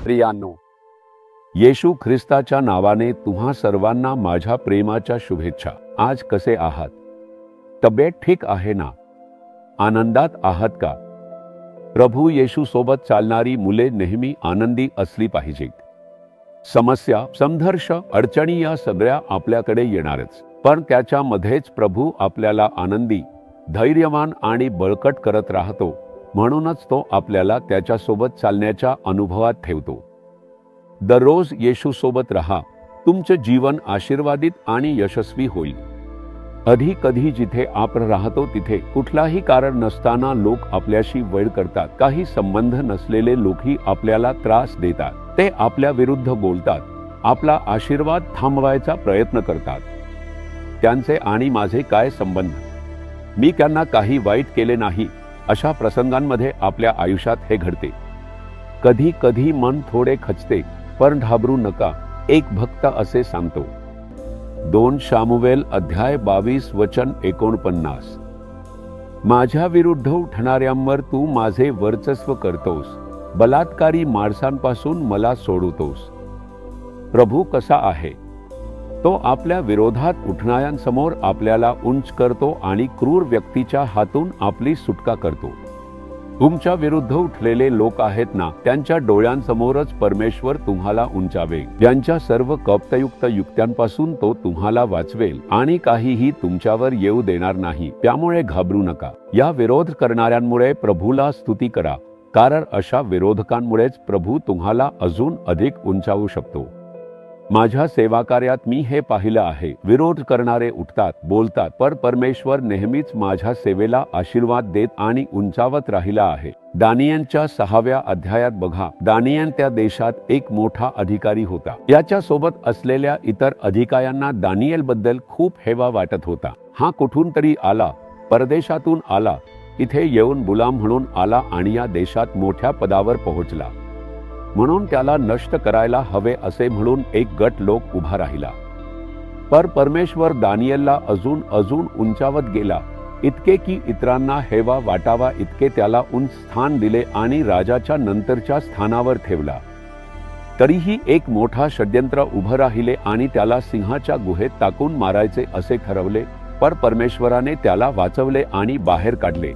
प्रियांनो, येशू ख्रिस्ताच्या नावाने तुम्हा सर्वांना माझ्या प्रेमाच्या शुभेच्छा। आज कसे आहात? तब्येत ठीक आहे ना? आनंदात आहात का? प्रभू येशू सोबत चालणारी मुले नेहमी आनंदी असली पाहिजेत। समस्या, संघर्ष, अडचणी या सगळ्या आपल्याकडे येणारच, पण त्याच्यामध्येच प्रभू आपल्याला आनंदी, धैर्यवान आणि बळकट करत राहतो। म्हणूनच तो आपल्याला त्याच्यासोबत चालण्याच्या अनुभवात ठेवतो। दररोज येशू सोबत राहा, तुमचे जीवन आशीर्वादित आणि यशस्वी होईल। कधी कधी जिथे आपण राहतो तिथे कुठलाही कारण नसताना लोक आपल्याशी वैर करतात। काही संबंध नसलेले लोकही आपल्याला त्रास देतात, ते आपल्या विरुद्ध बोलतात, आपला आशीर्वाद थांबवायचा प्रयत्न करतात। त्यांचे आणि माझे काय संबंध? मी त्यांना काही वाईट केले नाही। अशा प्रसंगांमध्ये आपल्या आयुष्यात हे घडते। कधी कधी मन थोडे खचते, पण घाबरू नका, एक भक्त असे सांगतो। 2 शामुवेल अध्याय 22 वचन 49। माझ्या विरुद्ध उठणाऱ्यांवर तू माझे वर्चस्व करतोस, बलात्कारी माणसांपासून मला सोडवतोस। प्रभू कसा आहे? तो आपल्या विरोधात उठणाऱ्यांसमोर आपल्याला उंच करतो आणि क्रूर व्यक्तीच्या हातून आपली सुटका करतो। तुमच्या विरुद्ध उठलेले लोक आहेत ना, त्यांच्या डोळ्यांसमोरच परमेश्वर तुम्हाला उंचावेल। त्यांच्या सर्व कपटयुक्त युक्त्यांपासून तो तुम्हाला वाचवेल आणि काहीही तुमच्यावर येऊ देणार नाही। त्यामुळे घाबरू नका। या विरोध करणाऱ्यांमुळे प्रभूला स्तुती करा, कारण अशा विरोधकांमुळेच प्रभू तुम्हाला अजून अधिक उंचावू शकतो। माझ्या सेवाकार्यात मी हे पाहिलं आहे, विरोध करणारे उठतात, बोलतात, पण परमेश्वर नेहमीच माझ्या सेवेला आशीर्वाद देत आणि उंचावत राहिला आहे। दानियेलच्या 6व्या अध्यायात बघा, दानियेल त्या देशात एक मोठा अधिकारी होता। याच्या सोबत असलेल्या इतर अधिकाऱ्यांना दानियेलबद्दल खूप हेवा वाटत होता। हा कुठून तरी आला, परदेशातून आला, इथे येऊन गुलाम म्हणून आला आणि या देशात मोठ्या पदावर पोहोचला। म्हणून त्याला नष्ट करायला हवे असे म्हणून एक गट लोक उभा राहिला। पर परमेश्वर दानियेलला अजून अजून उंचावत गेला, इतके की इतरांना हेवा वाटावा इतके त्याला उंच स्थान दिले आणि राजाच्या नंतरच्या स्थानावर ठेवला। तरीही एक मोठा षड्यंत्र उभं राहिले आणि त्याला सिंहाच्या गुहेत टाकून मारायचे असे ठरवले, पर परमेश्वराने त्याला वाचवले आणि बाहेर काढले।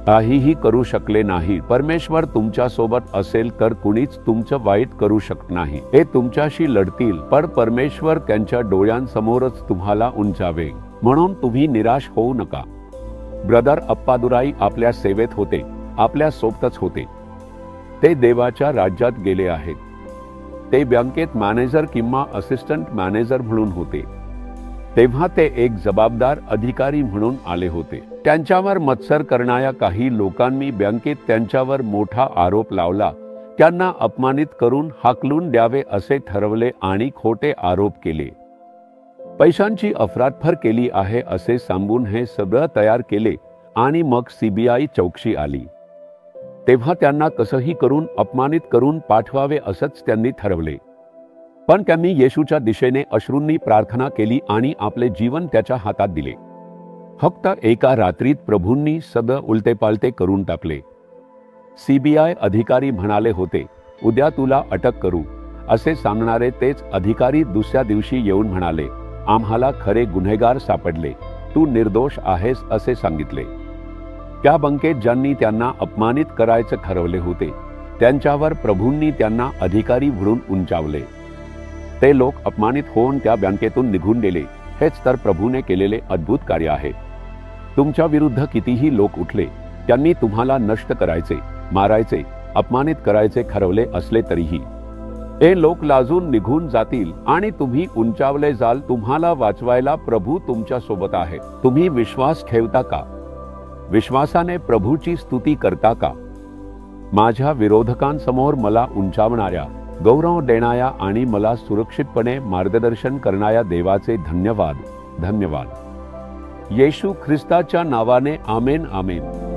काहीही करू शकले नाही। परमेश्वर तुमच्या सोबत असेल तर कुणीच तुमचं वाईट करू शकत नाही। हे तुमच्याशी लढतील, पण परमेश्वर त्यांच्या डोळ्यांसमोरच तुम्हाला उंचावेल। म्हणून तुम्ही निराश होऊ नका। ब्रदर अप्पादुराई आपल्या सेवेत होते, आपल्या सोबतच होते। ते देवाच्या राज्यात गेले आहेत। ते बँकेत मॅनेजर किंवा असिस्टंट मॅनेजर म्हणून होते। तेव्हा ते एक जबाबदार अधिकारी म्हणून आले होते। त्यांच्यावर मत्सर करणाऱ्या काही लोकांनी बँकेत त्यांच्यावर मोठा आरोप लावला, त्यांना अपमानित करून हाकलून द्यावे असे ठरवले आणि खोटे आरोप केले। पैशांची अफरातफर केली आहे असे सांगून हे सगळं तयार केले आणि मग सीबीआय चौकशी आली। तेव्हा त्यांना कसंही करून अपमानित करून पाठवावे असंच त्यांनी ठरवले। पण त्यांनी येशूच्या दिशेने अश्रूंनी प्रार्थना केली आणि आपले जीवन त्याच्या हातात दिले। फक्त एका रात्रीत प्रभूंनी सगळं उलटेपालटे करून टाकले। सीबीआय अधिकारी म्हणाले होते, उद्या तुला अटक करू असे सांगणारे तेच अधिकारी दुसऱ्या दिवशी येऊन म्हणाले, आम्हाला खरे गुन्हेगार सापडले, तू निर्दोष आहेस असे सांगितले। त्या बँकेत ज्यांनी त्यांना अपमानित करायचे ठरवले होते, त्यांच्यावर प्रभूंनी त्यांना अधिकारी म्हणून उंचावले। ते लोक अपमानित होऊन त्या बँकेतून निघून गेले। हेच तर प्रभूने केलेले अद्भुत कार्य आहे। तुमच्या विरुद्ध कितीही लोक उठले, त्यांनी तुम्हाला नष्ट करायचे, मारायचे, अपमानित करायचे ठरवले असले तरीही हे लोक लाजून निघून जातील आणि तुम्ही उंचावले जाल। तुम्हाला वाचवायला प्रभू तुमच्या सोबत आहे। तुम्ही विश्वास ठेवता का? विश्वासाने प्रभूची स्तुती करता का? माझ्या विरोधकांसमोर मला उंचावणाऱ्या, गौरव देणाऱ्या आणि मला सुरक्षितपणे मार्गदर्शन करणाऱ्या देवाचे धन्यवाद, धन्यवाद। येशू ख्रिस्ताच्या नावाने आमेन, आमेन।